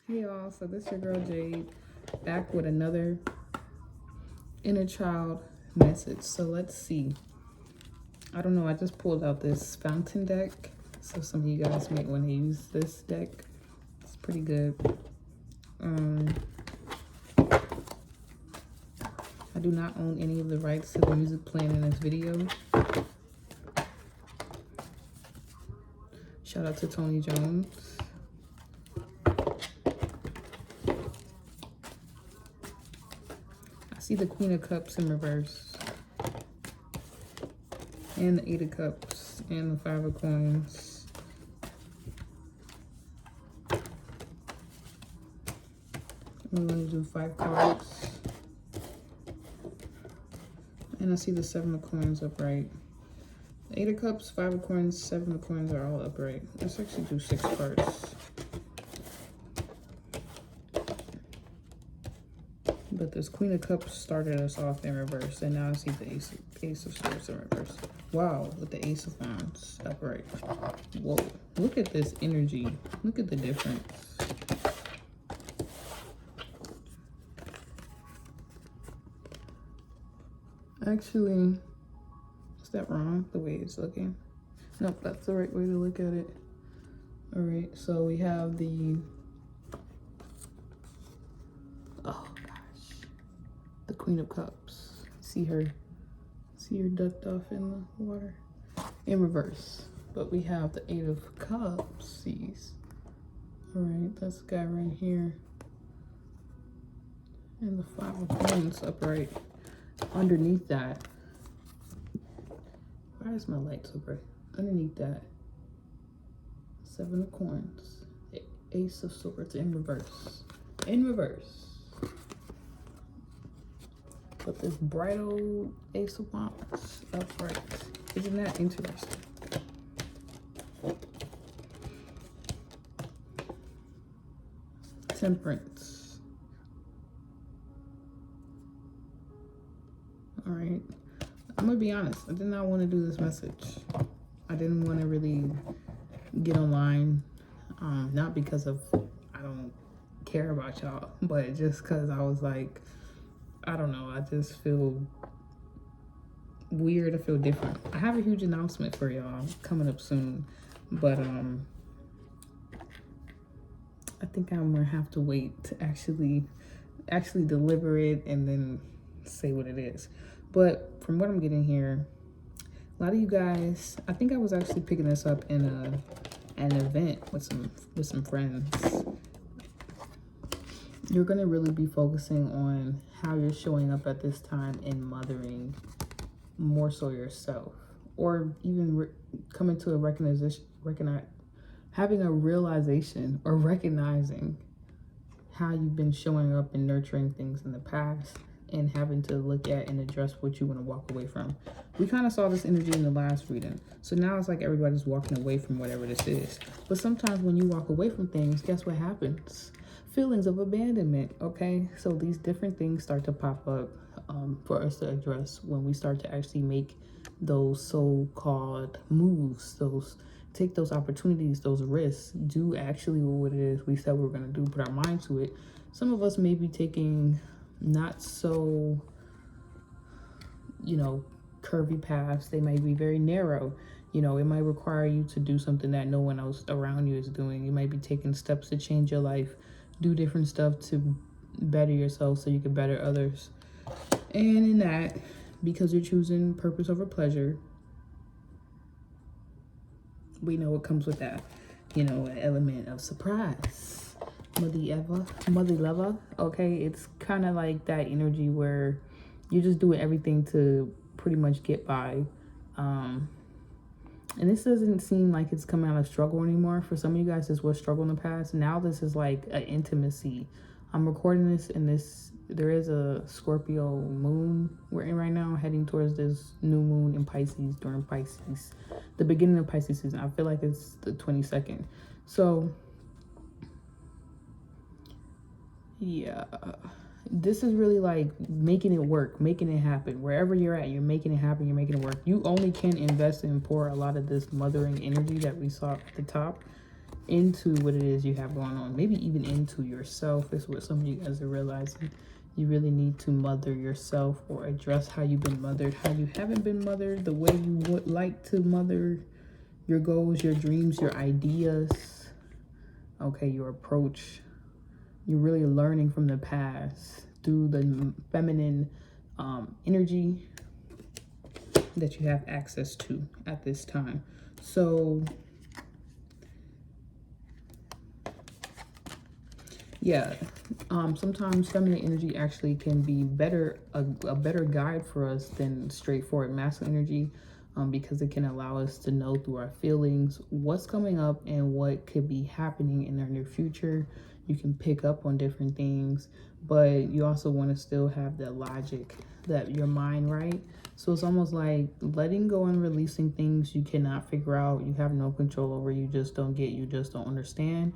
Hey y'all, so this your girl Jade, back with another inner child message. So let's see. I don't know, I just pulled out this fountain deck. So some of you guys might want to use this deck. It's pretty good. I do not own any of the rights to the music playing in this video. Shout out to Tony Jones. See the Queen of Cups in reverse, and the Eight of Cups, and the Five of Coins. I'm going to do 5 cards. And I see the 7 of Coins upright. The 8 of Cups, 5 of Coins, 7 of Coins are all upright. Let's actually do 6 cards. But this Queen of Cups started us off in reverse, and now I see the Ace of Swords in reverse. Wow, with the Ace of Wands upright. Whoa, look at this energy. Look at the difference. Actually, is that wrong, the way it's looking? Nope, that's the right way to look at it. All right, so we have the, oh gosh, the Queen of Cups. See her ducked off in the water in reverse. But we have the 8 of Cups. All right, that's the guy right here. And the 5 of Coins upright. Underneath that, why is my light so bright? Underneath that, 7 of Coins, the Ace of Swords in reverse. In reverse. But this bright old Ace of Wands upright. Isn't that interesting? Temperance. All right. I'm gonna be honest. I did not want to do this message. I didn't want to really get online. Not because of I don't care about y'all, but just because I was like, I don't know, I just feel weird. I feel different. I have a huge announcement for y'all coming up soon, but I think I'm gonna have to wait to actually deliver it and then say what it is. But from what I'm getting here, a lot of you guys, I think I was actually picking this up in an event with some friends. You're gonna really be focusing on how you're showing up at this time and mothering more so yourself, or even coming to a having a realization or recognizing how you've been showing up and nurturing things in the past, and having to look at and address what you want to walk away from. We kind of saw this energy in the last reading. So now it's like everybody's walking away from whatever this is. But sometimes when you walk away from things, guess what happens? Feelings of abandonment, okay? So these different things start to pop up for us to address when we start to actually make those so-called moves, take those opportunities, those risks, do actually what it is we said we were going to do, put our mind to it. Some of us may be taking not so, curvy paths. They might be very narrow. It might require you to do something that no one else around you is doing. You might be taking steps to change your life, do different stuff to better yourself so you can better others. And in that, because you're choosing purpose over pleasure, we know what comes with that. An element of surprise. Mother lover, okay? It's kind of like that energy where you're just doing everything to pretty much get by. And this doesn't seem like it's coming out of struggle anymore. For some of you guys, this was struggle in the past. Now this is like an intimacy. I'm recording this in there is a Scorpio moon we're in right now, heading towards this new moon in Pisces during Pisces. The beginning of Pisces season. I feel like it's the 22nd. So yeah, this is really like making it work, making it happen. Wherever you're at, you're making it happen, you're making it work. You only can invest and pour a lot of this mothering energy that we saw at the top into what it is you have going on. Maybe even into yourself is what some of you guys are realizing. You really need to mother yourself, or address how you've been mothered, how you haven't been mothered, the way you would like to mother your goals, your dreams, your ideas, okay, your approach. You're really learning from the past through the feminine energy that you have access to at this time. So yeah, sometimes feminine energy actually can be a better guide for us than straightforward masculine energy, because it can allow us to know through our feelings what's coming up and what could be happening in our near future. You can pick up on different things, but you also want to still have that logic, that your mind, right? So it's almost like letting go and releasing things you cannot figure out, you have no control over, you just don't get, you just don't understand,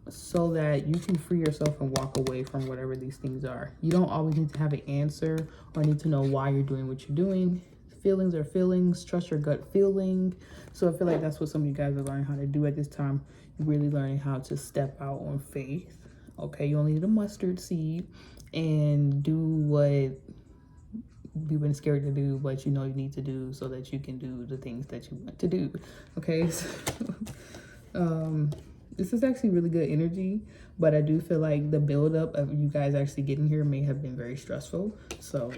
so that you can free yourself and walk away from whatever these things are. You don't always need to have an answer or need to know why you're doing what you're doing. Feelings are feelings. Trust your gut feeling. So I feel like that's what some of you guys are learning how to do at this time. You're really learning how to step out on faith. Okay, you only need a mustard seed and do what you've been scared to do, but you know you need to do so that you can do the things that you want to do. Okay, so this is actually really good energy, but I do feel like the buildup of you guys actually getting here may have been very stressful. So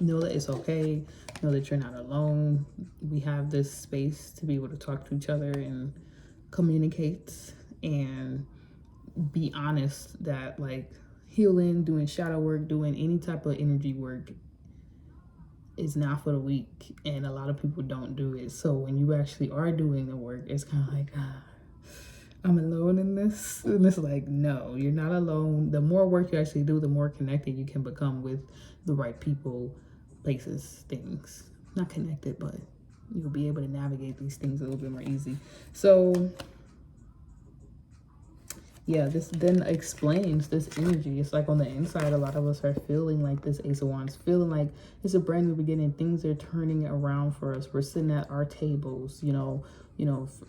know that it's okay. Know that you're not alone. We have this space to be able to talk to each other and communicate and be honest, that like healing, doing shadow work, doing any type of energy work is not for the weak, and a lot of people don't do it. So when you actually are doing the work, it's kind of like, I'm alone in this. And it's like, no, you're not alone. The more work you actually do, the more connected you can become with the right people, places, things. Not connected, but you'll be able to navigate these things a little bit more easy. So yeah, this then explains this energy. It's like on the inside, a lot of us are feeling like this Ace of Wands, feeling like it's a brand new beginning. Things are turning around for us. We're sitting at our tables, you know,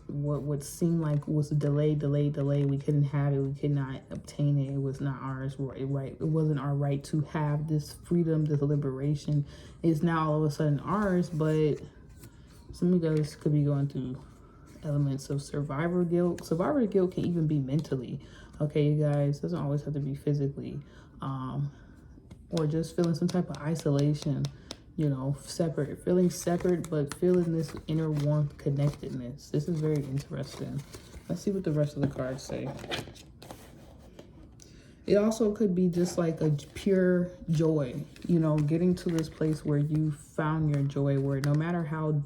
what seemed like was a delay. We couldn't have it. We could not obtain it. It was not ours, right? It wasn't our right to have this freedom, this liberation. It's now all of a sudden ours, but some of you guys could be going through elements of survivor guilt. Survivor guilt can even be mentally, okay, you guys. It doesn't always have to be physically, or just feeling some type of isolation, you know, feeling separate, but feeling this inner warmth, connectedness. This is very interesting. Let's see what the rest of the cards say. It also could be just like a pure joy, you know, getting to this place where you found your joy, where no matter how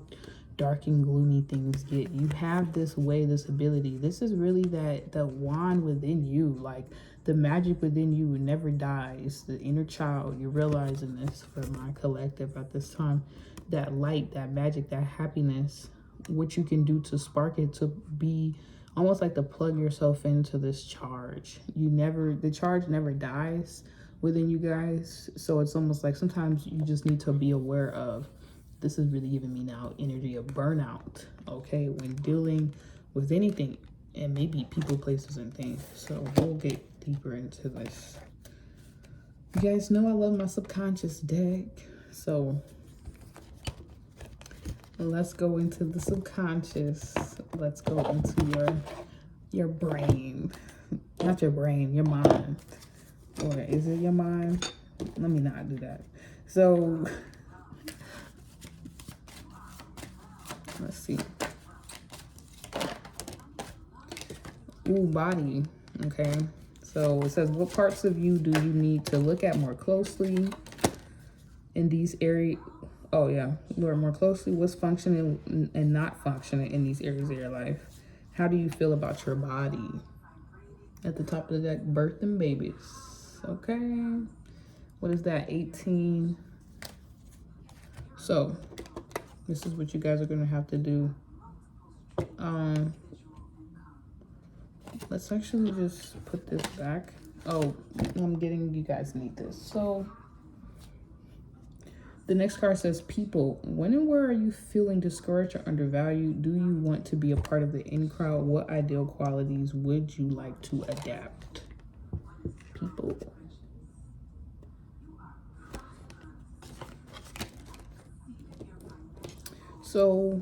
dark and gloomy things get, you have this way, this ability. This is really that wand within you, like the magic within you never dies. The inner child, you're realizing this for my collective at this time. That light, that magic, that happiness, what you can do to spark it to be almost like to plug yourself into this charge. The charge never dies within you guys. So it's almost like sometimes you just need to be aware of, this is really giving me now energy of burnout, okay, when dealing with anything, and maybe people, places, and things. So we'll get deeper into this. You guys know I love my subconscious deck. So let's go into the subconscious. Let's go into your brain. Not your brain, your mind. Or is it your mind? Let me not do that. So let's see. Ooh, body. Okay. So it says, what parts of you do you need to look at more closely in these areas? Oh, yeah. Look more closely. What's functioning and not functioning in these areas of your life? How do you feel about your body? At the top of the deck, birth and babies. Okay. What is that? 18. So this is what you guys are going to have to do. Let's actually just put this back. Oh, you guys need this. So The next card says, people, when and where are you feeling discouraged or undervalued? Do you want to be a part of the in crowd? What ideal qualities would you like to adapt? People. So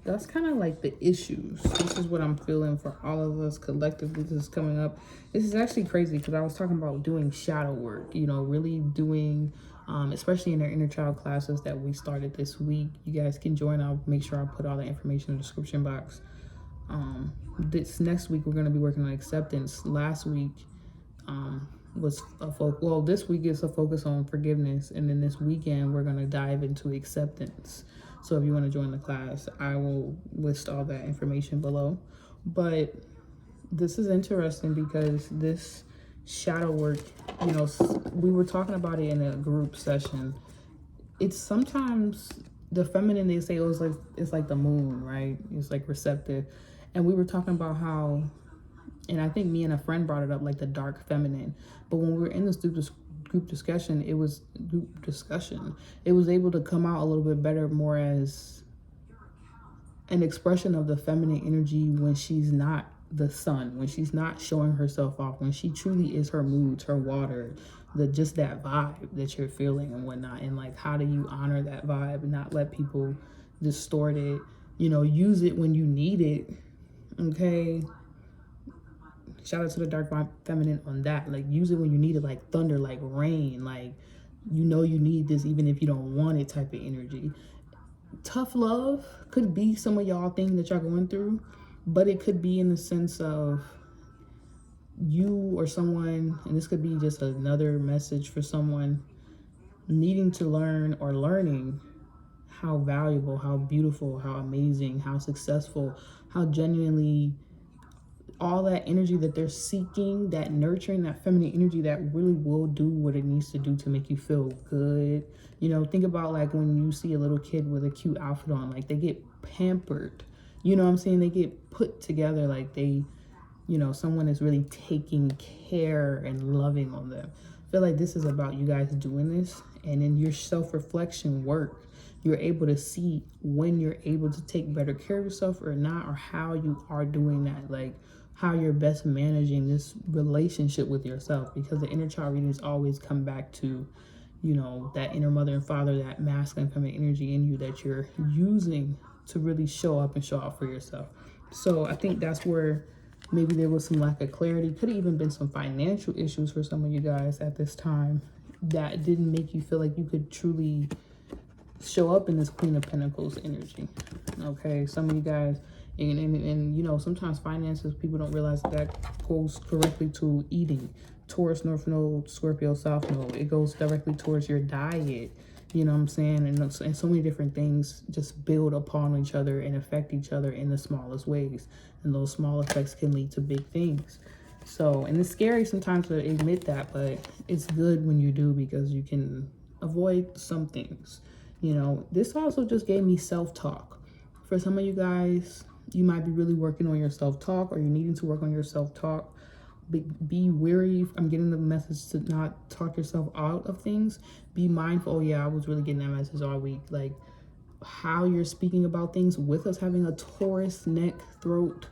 that's kind of like the issues. This is what I'm feeling for all of us collectively. This is coming up. This is actually crazy because I was talking about doing shadow work, you know, really doing, especially in our inner child classes that we started this week. You guys can join. I'll make sure I put all the information in the description box. This next week, we're going to be working on acceptance. Last week was a focus. Well, this week is a focus on forgiveness. And then this weekend, we're going to dive into acceptance. So if you want to join the class, I will list all that information below. But this is interesting because this shadow work, you know, we were talking about it in a group session. It's sometimes the feminine, they say, oh, it's like the moon, right? It's like receptive. And we were talking about how, and I think me and a friend brought it up, like the dark feminine. But when we were in this group discussion, it was able to come out a little bit better, more as an expression of the feminine energy when she's not the sun, when she's not showing herself off, when she truly is her moods, her water, just that vibe that you're feeling and whatnot. And like, how do you honor that vibe and not let people distort it? You know, use it when you need it. Okay. Shout out to the dark feminine on that. Like, use it when you need it, like thunder, like rain, like, you know, you need this even if you don't want it type of energy. Tough love could be some of y'all things that y'all going through, but it could be in the sense of you or someone, and this could be just another message for someone needing to learn or learning how valuable, how beautiful, how amazing, how successful, how genuinely all that energy that they're seeking, that nurturing, that feminine energy that really will do what it needs to do to make you feel good. You know, think about like when you see a little kid with a cute outfit on, like they get pampered. You know what I'm saying? They get put together like they, you know, someone is really taking care and loving on them. I feel like this is about you guys doing this, and in your self-reflection work, you're able to see when you're able to take better care of yourself or not, or how you are doing that, like how you're best managing this relationship with yourself. Because the inner child readings always come back to, you know, that inner mother and father, that masculine feminine energy in you that you're using to really show up and show out for yourself. So I think that's where maybe there was some lack of clarity. Could have even been some financial issues for some of you guys at this time that didn't make you feel like you could truly show up in this Queen of Pentacles energy. Okay, some of you guys, and you know, sometimes finances, people don't realize that goes correctly to eating. Taurus North Node, Scorpio South Node, it goes directly towards your diet. You know what I'm saying? And so many different things just build upon each other and affect each other in the smallest ways. And those small effects can lead to big things. So, and it's scary sometimes to admit that, but it's good when you do, because you can avoid some things. You know, this also just gave me self-talk. For some of you guys, you might be really working on your self-talk, or you're needing to work on your self-talk. Be wary. I'm getting the message to not talk yourself out of things. Be mindful. Oh yeah, I was really getting that message all week. Like how you're speaking about things with us having a Taurus neck, throat,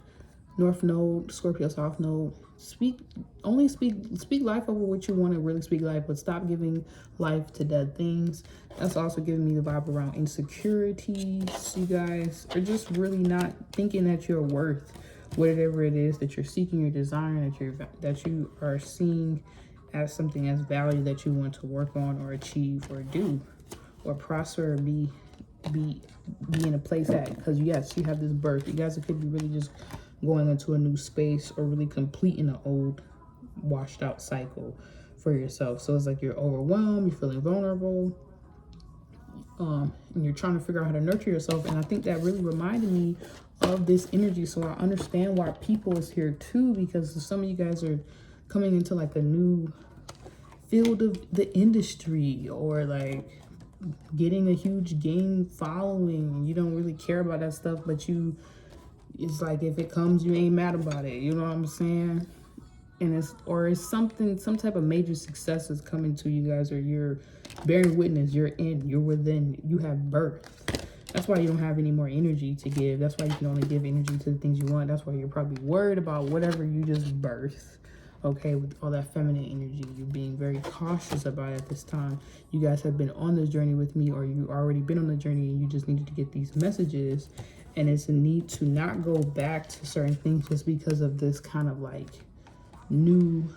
North Node, Scorpio South Node. Speak life over what you want to really speak life, but stop giving life to dead things. That's also giving me the vibe around insecurities. You guys are just really not thinking that you're worth whatever it is that you're seeking, you're desiring, that you are seeing as something as value that you want to work on or achieve or do or prosper or be in a place at. Because yes, you have this birth. You guys could be really just going into a new space or really completing an old washed out cycle for yourself. So it's like you're overwhelmed, you're feeling vulnerable, and you're trying to figure out how to nurture yourself. And I think that really reminded me of this energy, so I understand why people is here too, because some of you guys are coming into like a new field of the industry, or like getting a huge game following, and you don't really care about that stuff, but it's like if it comes, you ain't mad about it. You know what I'm saying? and it's something, some type of major success is coming to you guys, or you're bearing witness, you're within, you have birth. That's why you don't have any more energy to give. That's why you can only give energy to the things you want. That's why you're probably worried about whatever you just birthed. Okay, with all that feminine energy, you're being very cautious about it at this time. You guys have been on this journey with me, or you already been on the journey, and you just needed to get these messages. And it's a need to not go back to certain things just because of this kind of like new,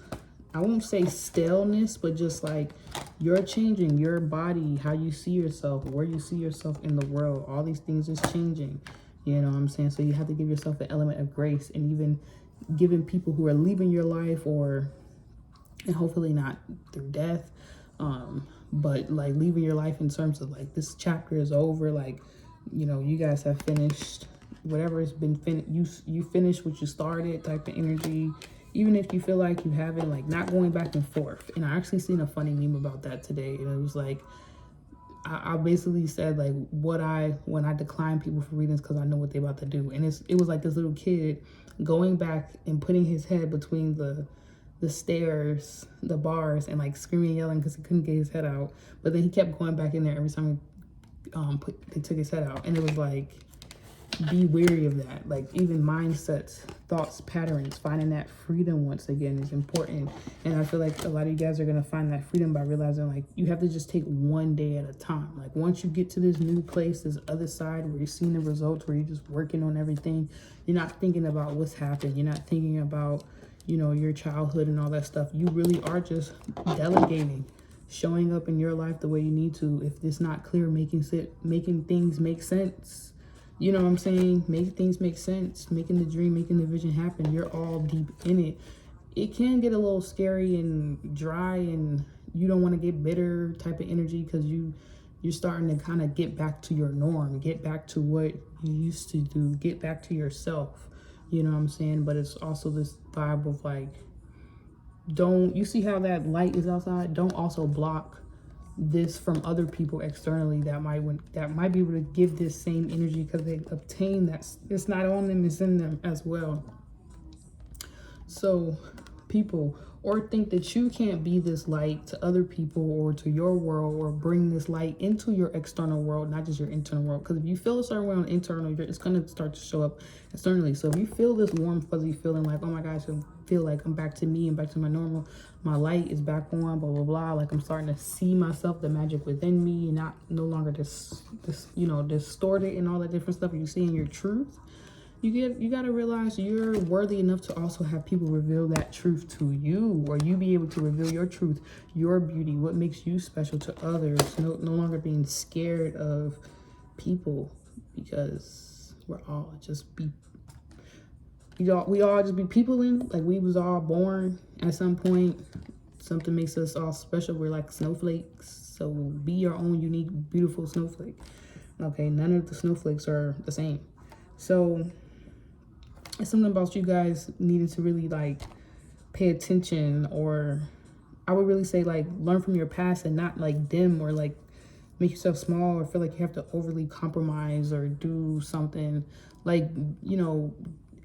I won't say staleness, but just like you're changing your body, how you see yourself, where you see yourself in the world. All these things is changing. You know what I'm saying? So you have to give yourself an element of grace, and even giving people who are leaving your life, and hopefully not through death, but like leaving your life in terms of like this chapter is over. Like, you know, you guys have finished whatever has been you finished what you started type of energy. Even if you feel like you haven't, like not going back and forth. And I actually seen a funny meme about that today, and it was like, I basically said like when I decline people for readings because I know what they're about to do. And it was like this little kid going back and putting his head between the stairs, the bars, and like screaming and yelling because he couldn't get his head out. But then he kept going back in there every time they took his head out. And it was like, be wary of that. Like even mindsets, thoughts, patterns, finding that freedom once again is important. And I feel like a lot of you guys are going to find that freedom by realizing like you have to just take one day at a time. Like once you get to this new place, this other side where you're seeing the results, where you're just working on everything, you're not thinking about what's happened, you're not thinking about, you know, your childhood and all that stuff. You really are just delegating, showing up in your life the way you need to. If it's not clear, making things make sense. You know what I'm saying? Make things make sense. Making the dream, making the vision happen. You're all deep in it. It can get a little scary and dry, and you don't want to get bitter type of energy because you're starting to kind of get back to your norm, get back to what you used to do, get back to yourself. You know what I'm saying? But it's also this vibe of like, you see how that light is outside? Don't also block this from other people externally that might be able to give this same energy because they obtain that. It's not on them, it's in them as well. So people, or think that you can't be this light to other people or to your world, or bring this light into your external world, not just your internal world. Because if you feel a certain way on internal, it's going to start to show up externally. So if you feel this warm fuzzy feeling like, oh my gosh, I feel like I'm back to me and back to my normal, my light is back on, blah blah blah, like I'm starting to see myself, the magic within me, and no longer distorted and all that different stuff. You see in your truth. You got to realize you're worthy enough to also have people reveal that truth to you, or you be able to reveal your truth, your beauty, what makes you special to others. No longer being scared of people, because we're all just we all just be people in, like we was all born at some point. Something makes us all special. We're like snowflakes. So be your own unique, beautiful snowflake. Okay, none of the snowflakes are the same. So it's something about you guys needing to really like pay attention, or I would really say like learn from your past and not like dim or like make yourself small or feel like you have to overly compromise or do something like, you know.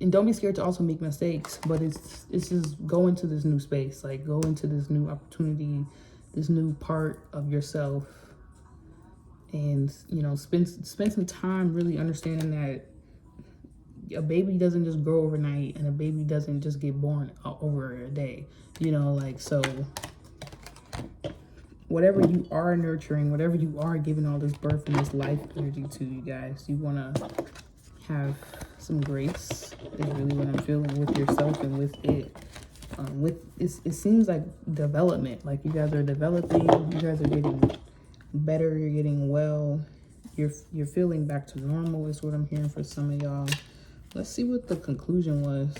And don't be scared to also make mistakes, but it's just go into this new space, like go into this new opportunity, this new part of yourself, and you know, spend some time really understanding that a baby doesn't just grow overnight, and a baby doesn't just get born over a day, you know. Like, so whatever you are nurturing, whatever you are giving all this birth and this life energy to, you guys, you want to have some grace is really what I'm feeling with yourself and with it. It seems like development, like you guys are developing, you guys are getting better, you're getting well, you're feeling back to normal is what I'm hearing for some of y'all. Let's see what the conclusion was.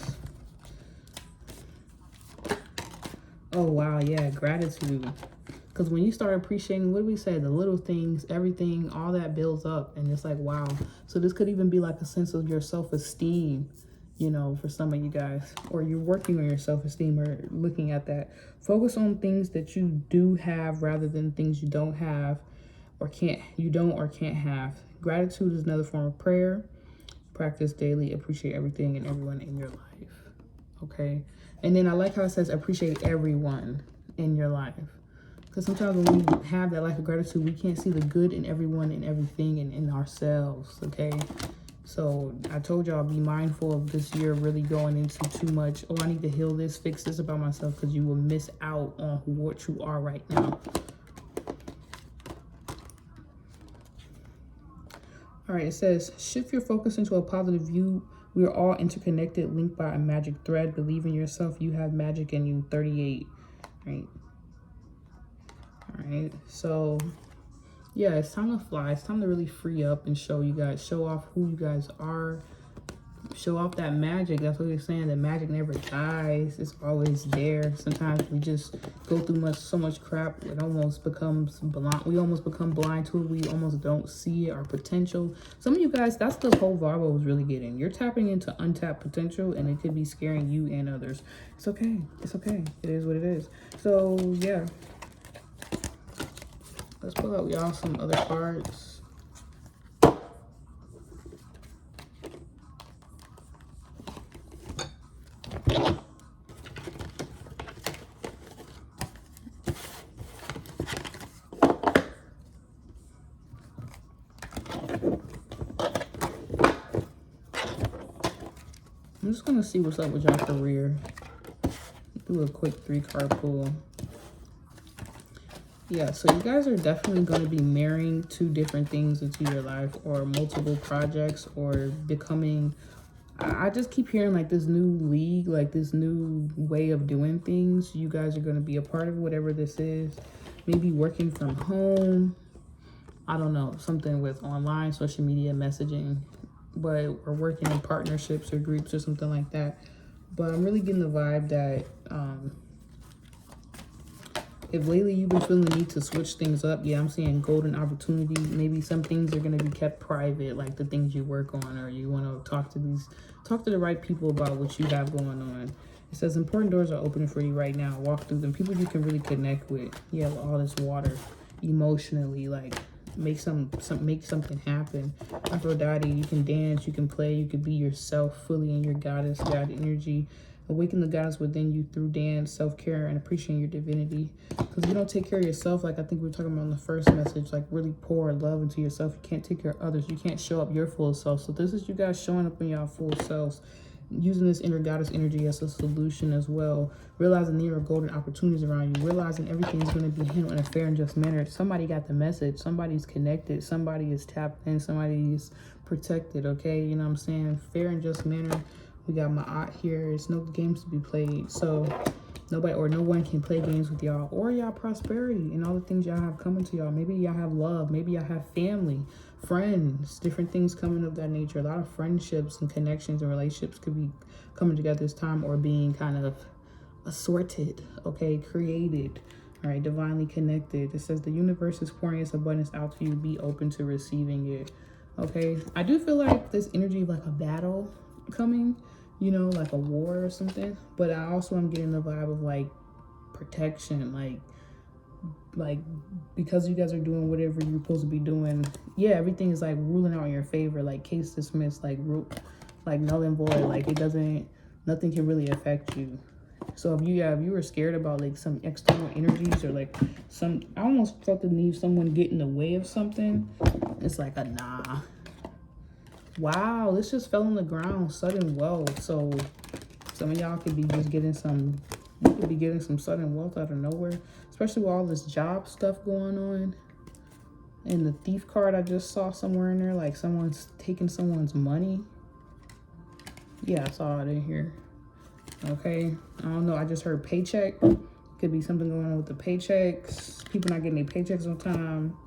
Oh wow, yeah, gratitude. Because when you start appreciating, what do we say? The little things, everything, all that builds up. And it's like, wow. So this could even be like a sense of your self-esteem, you know, for some of you guys. Or you're working on your self-esteem or looking at that. Focus on things that you do have rather than things you don't have or can't have. Gratitude is another form of prayer. Practice daily. Appreciate everything and everyone in your life. Okay? And then I like how it says appreciate everyone in your life. Because sometimes when we have that life of gratitude, we can't see the good in everyone and everything and in ourselves, okay? So I told y'all, be mindful of this year really going into too much. Oh, I need to heal this, fix this about myself, because you will miss out on what you are right now. All right, it says, shift your focus into a positive view. We are all interconnected, linked by a magic thread. Believe in yourself. You have magic in you. 38, right? All right, so yeah, it's time to fly. It's time to really free up and show you guys, show off who you guys are, show off that magic. That's what they're saying. The magic never dies. It's always there. Sometimes we just go through so much crap. It almost becomes blind. We almost become blind to it. We almost don't see it, our potential. Some of you guys, that's the whole vibe I was really getting. You're tapping into untapped potential, and it could be scaring you and others. It's okay. It's okay. It is what it is. So yeah. Let's pull out y'all some other cards. I'm just gonna see what's up with y'all career. Do a quick 3-card pull. Yeah, so you guys are definitely going to be marrying 2 different things into your life, or multiple projects, or becoming, I just keep hearing like this new league, like this new way of doing things. You guys are going to be a part of whatever this is. Maybe working from home. I don't know, something with online, social media, messaging, but we're working in partnerships or groups or something like that. But I'm really getting the vibe that, if lately you've been feeling the need to switch things up, yeah, I'm seeing golden opportunity. Maybe some things are going to be kept private, like the things you work on, or you want to talk to the right people about what you have going on. It says important doors are opening for you right now. Walk through them. People you can really connect with. Yeah, with all this water, emotionally, like make something happen. Aphrodite, you can dance, you can play, you can be yourself fully in your goddess, God energy. Awaken the goddess within you through dance, self-care, and appreciating your divinity. Because if you don't take care of yourself, like I think we were talking about in the first message, like really pour love into yourself. You can't take care of others. You can't show up your full self. So this is you guys showing up in your full selves, using this inner goddess energy as a solution as well. Realizing there are golden opportunities around you. Realizing everything is going to be handled in a fair and just manner. Somebody got the message. Somebody's connected. Somebody is tapped in. Somebody is protected, okay? You know what I'm saying? Fair and just manner. We got my aunt here. There's no games to be played. So nobody or no one can play games with y'all or y'all prosperity and all the things y'all have coming to y'all. Maybe y'all have love. Maybe y'all have family, friends, different things coming of that nature. A lot of friendships and connections and relationships could be coming together this time, or being kind of assorted, okay, created, all right, divinely connected. It says the universe is pouring its abundance out to you. Be open to receiving it, okay? I do feel like this energy of like a battle coming, you know, like a war or something, but I also am getting the vibe of like protection, like because you guys are doing whatever you're supposed to be doing, yeah, everything is like ruling out in your favor, like case dismissed, like null and void, like it doesn't, nothing can really affect you. So if you were scared about like some external energies, or like I almost felt the need someone get in the way of something, it's like a nah. Wow, this just fell on the ground, sudden wealth. So some of y'all could be just getting some, you could be getting some sudden wealth out of nowhere, especially with all this job stuff going on. And the thief card I just saw somewhere in there, like someone's taking someone's money. Yeah, I saw it in here. Okay, I don't know, I just heard paycheck. Could be something going on with the paychecks, people not getting their paychecks on time.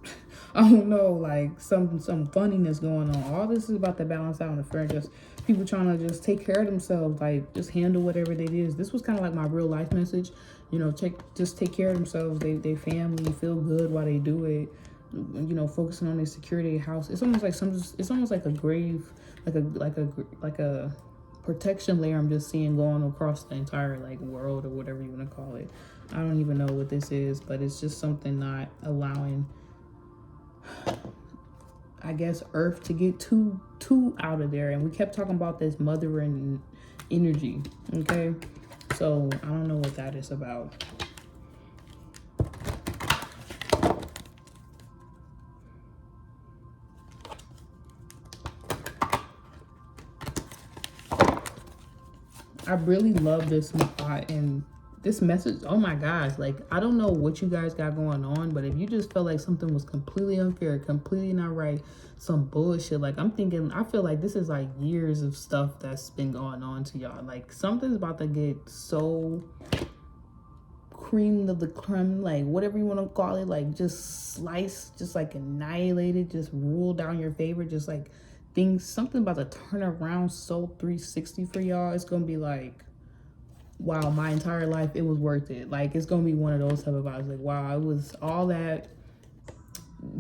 I don't know, like some funniness going on. All this is about to balance out in the fair, just people trying to just take care of themselves, like just handle whatever it is. This was kind of like my real life message, you know, just take care of themselves, they family, feel good while they do it, you know, focusing on their security, house. It's almost like it's almost like a grave, like a protection layer I'm just seeing going across the entire like world, or whatever you want to call it. I don't even know what this is, but it's just something not allowing, I guess, Earth to get too out of there. And we kept talking about this mothering energy, okay? So I don't know what that is about. I really love this and this message. Oh my gosh, like I don't know what you guys got going on, but if you just felt like something was completely unfair, completely not right, some bullshit, like I'm thinking, I feel like this is like years of stuff that's been going on to y'all. Like something's about to get so cream of the creme, like whatever you want to call it, like just sliced, just like annihilated, just ruled down your favor, just like things, something about to turn around so 360 for y'all. It's gonna be like, wow, my entire life it was worth it. Like it's gonna be one of those type of vibes, like wow, it was all that.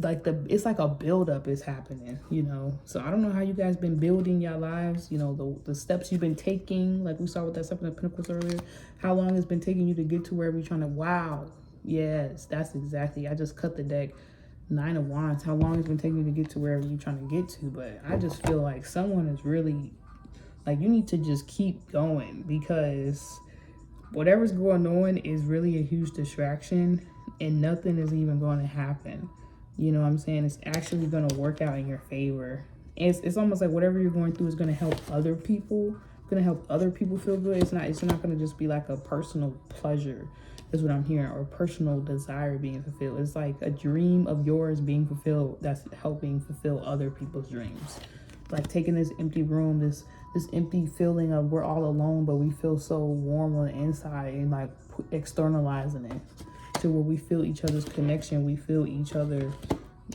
Like it's like a buildup is happening, you know. So I don't know how you guys been building your lives, you know, the steps you've been taking, like we saw with that Seven of Pentacles earlier, how long it's been taking you to get to wherever you're trying to. Wow, yes, that's exactly, I just cut the deck. Nine of Wands, how long it's been taking you to get to wherever you're trying to get to. But I just feel like someone is really, like, you need to just keep going, because whatever's going on is really a huge distraction and nothing is even going to happen. You know what I'm saying? It's actually going to work out in your favor. It's almost like whatever you're going through is going to help other people. It's going to help other people feel good. It's not going to just be like a personal pleasure, is what I'm hearing, or personal desire being fulfilled. It's like a dream of yours being fulfilled that's helping fulfill other people's dreams. Like taking this empty room, this empty feeling of we're all alone, but we feel so warm on the inside, and like externalizing it to where we feel each other's connection. We feel each other,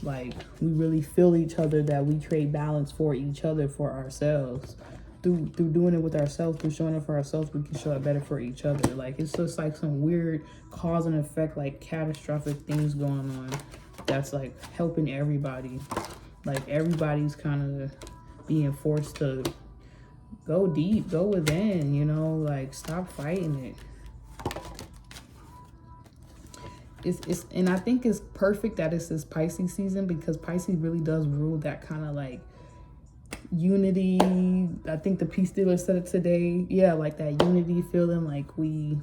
like we really feel each other, that we trade balance for each other, for ourselves. Through doing it with ourselves, through showing up for ourselves, we can show up better for each other. Like it's just like some weird cause and effect, like catastrophic things going on that's like helping everybody. Like everybody's kind of being forced to go deep, go within, you know, like stop fighting it. It's and I think it's perfect that it's this Pisces season, because Pisces really does rule that kind of like unity. I think the peace dealer said it today. Yeah, like that unity feeling, like we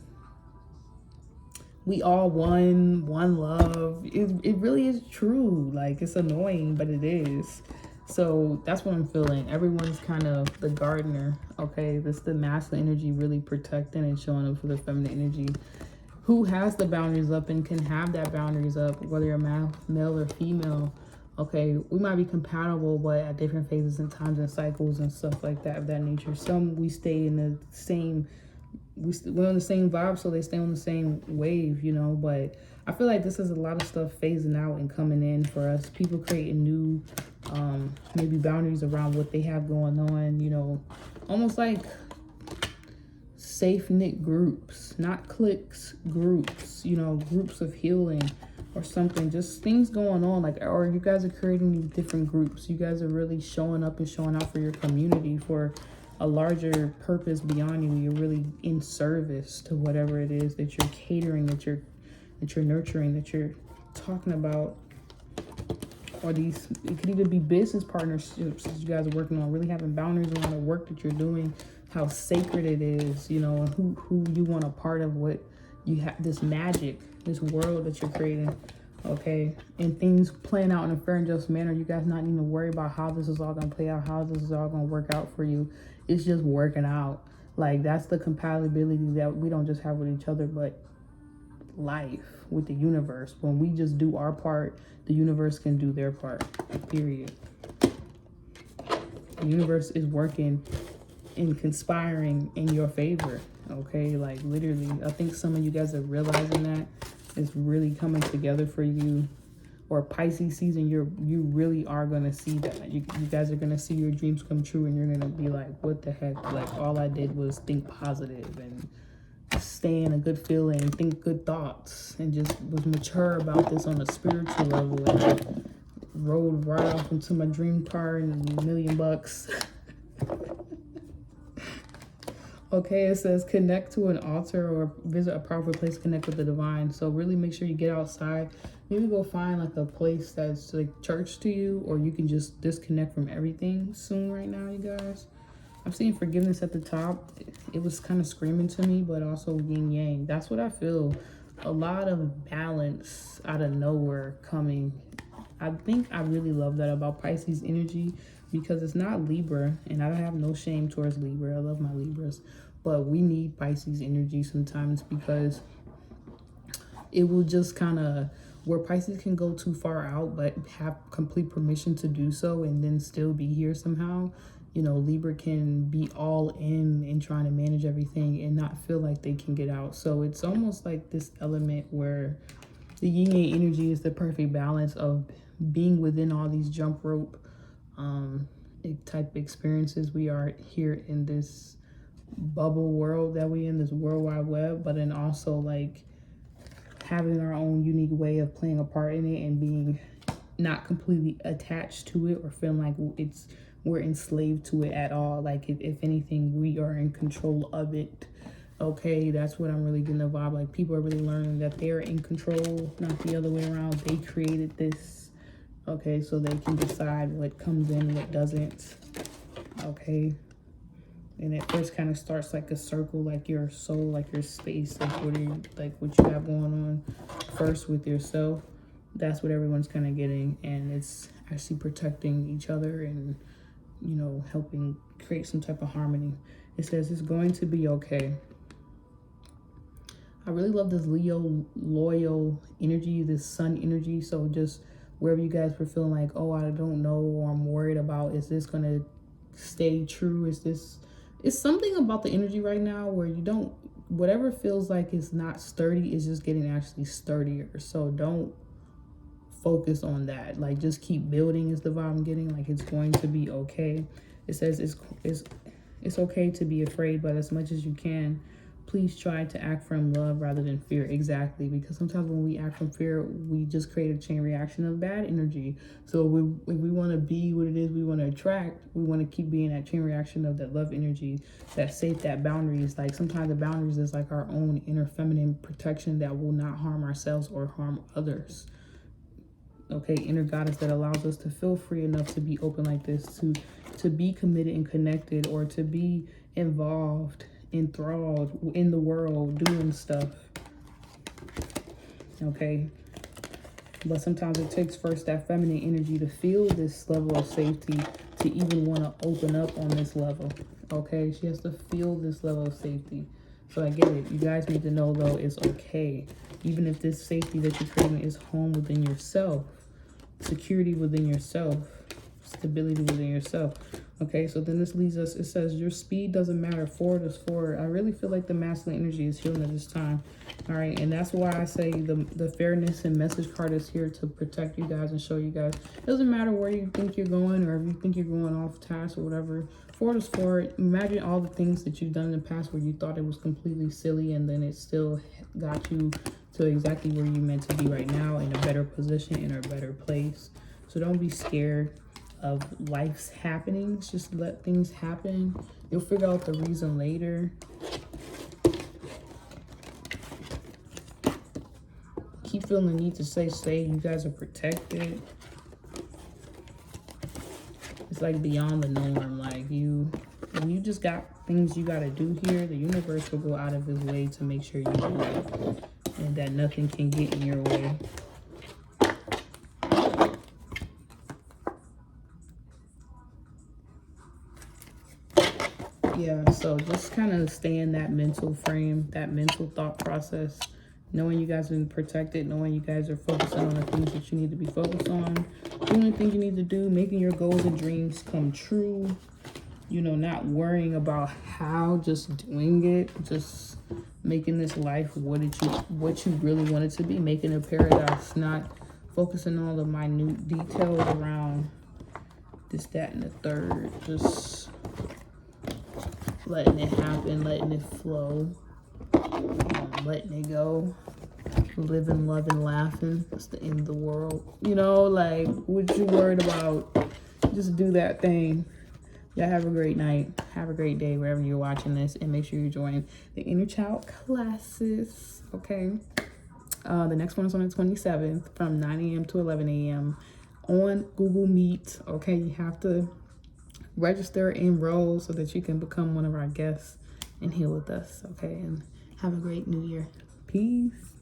all one love. It really is true. Like it's annoying, but it is. So that's what I'm feeling. Everyone's kind of the gardener. Okay, this the masculine energy really protecting and showing up for the feminine energy, who has the boundaries up and can have that boundaries up, whether you're male or female. Okay, we might be compatible, but at different phases and times and cycles and stuff like that, of that nature. Some we stay in the same, we're on the same vibe, so they stay on the same wave, you know. But I feel like this is a lot of stuff phasing out and coming in for us. People creating new, maybe boundaries around what they have going on, you know, almost like safe knit groups, not cliques, groups, you know, groups of healing or something, just things going on, like, or you guys are creating these different groups. You guys are really showing up and showing out for your community, for a larger purpose beyond you. You're really in service to whatever it is that you're catering, that you're nurturing, that you're talking about. Or these, it could even be business partnerships that you guys are working on, really having boundaries around the work that you're doing, how sacred it is, you know, and who you want a part of, what you have, this magic, this world that you're creating. Okay, and things playing out in a fair and just manner. You guys not need to worry about how this is all gonna play out, how this is all gonna work out for you. It's just working out. Like that's the compatibility that we don't just have with each other, but life with the universe. When we just do our part, the universe can do their part, period. The universe is working and conspiring in your favor. Okay, like literally, I think some of you guys are realizing that it's really coming together for you. Or Pisces season, you really are gonna see that. You guys are gonna see your dreams come true, and you're gonna be like, what the heck? Like all I did was think positive and stay in a good feeling, think good thoughts, and just was mature about this on a spiritual level, and rode right off into my dream car and $1 million. Okay, it says connect to an altar or visit a powerful place, connect with the divine. So really make sure you get outside. Maybe go find like a place that's like church to you, or you can just disconnect from everything soon right now, you guys. I'm seeing forgiveness at the top. It was kind of screaming to me, but also yin yang. That's what I feel. A lot of balance out of nowhere coming. I think I really love that about Pisces energy, because it's not Libra, and I don't have no shame towards Libra. I love my Libras, but we need Pisces energy sometimes, because it will just kind of, where Pisces can go too far out but have complete permission to do so and then still be here somehow. You know, Libra can be all in and trying to manage everything and not feel like they can get out. So it's almost like this element where the yin yang energy is the perfect balance of being within all these jump rope type experiences. We are here in this bubble world that we in, this world wide web, but then also like having our own unique way of playing a part in it and being not completely attached to it or feeling like we're enslaved to it at all. Like if anything, we are in control of it. Okay, that's what I'm really getting the vibe. Like people are really learning that they're in control, not the other way around. They created this. Okay, so they can decide what comes in, what doesn't. Okay. And it first kind of starts like a circle, like your soul, like your space, like what you have going on first with yourself. That's what everyone's kind of getting, and it's actually protecting each other and, you know, helping create some type of harmony. It says it's going to be okay. I really love this Leo loyal energy, this sun energy. So just wherever you guys were feeling like, oh, I don't know, or I'm worried about, is this gonna stay true? It's something about the energy right now where you don't, whatever feels like it's not sturdy is just getting actually sturdier. So don't focus on that. Like just keep building is the vibe I'm getting. Like it's going to be okay. It says it's okay to be afraid, but as much as you can, please try to act from love rather than fear. Exactly, because sometimes when we act from fear, we just create a chain reaction of bad energy. So if we want to be what it is we want to attract, we want to keep being that chain reaction of that love energy, that safe, that boundaries. Like sometimes the boundaries is like our own inner feminine protection that will not harm ourselves or harm others. Okay, inner goddess that allows us to feel free enough to be open like this, to be committed and connected, or to be involved, enthralled in the world, doing stuff. Okay, but sometimes it takes first that feminine energy to feel this level of safety to even want to open up on this level. Okay, she has to feel this level of safety. So I get it. You guys need to know though, it's okay, even if this safety that you're creating is home within yourself, security within yourself, stability within yourself. Okay, so then this leads us, it says your speed doesn't matter, forward is forward. I really feel like the masculine energy is healing at this time. All right, and that's why I say the fairness and message card is here to protect you guys and show you guys. It doesn't matter where you think you're going, or if you think you're going off task or whatever. Forward is forward. Imagine all the things that you've done in the past where you thought it was completely silly, and then it still got you to exactly where you meant to be right now, in a better position, in a better place. So don't be scared of life's happenings. Just let things happen. You'll figure out the reason later. Keep feeling the need to stay. You guys are protected. It's like beyond the norm. Like when you just got things you got to do here, the universe will go out of its way to make sure you do it, and that nothing can get in your way. Yeah, so just kind of stay in that mental frame, that mental thought process, knowing you guys have been protected, knowing you guys are focusing on the things that you need to be focused on, doing the things you need to do, making your goals and dreams come true, you know, not worrying about how, just doing it, just making this life what you really want it to be, making a paradise, not focusing on the minute details around this, that, and the third, just letting it happen, letting it flow, letting it go, living, loving, laughing. It's the end of the world. You know, like, what you worried about? Just do that thing. Y'all have a great night. Have a great day wherever you're watching this. And make sure you join the InnerChild classes, okay? The next one is on the 27th from 9 a.m. to 11 a.m. on Google Meet, okay? You have to register, enroll so that you can become one of our guests and heal with us, okay? And have a great new year. Peace.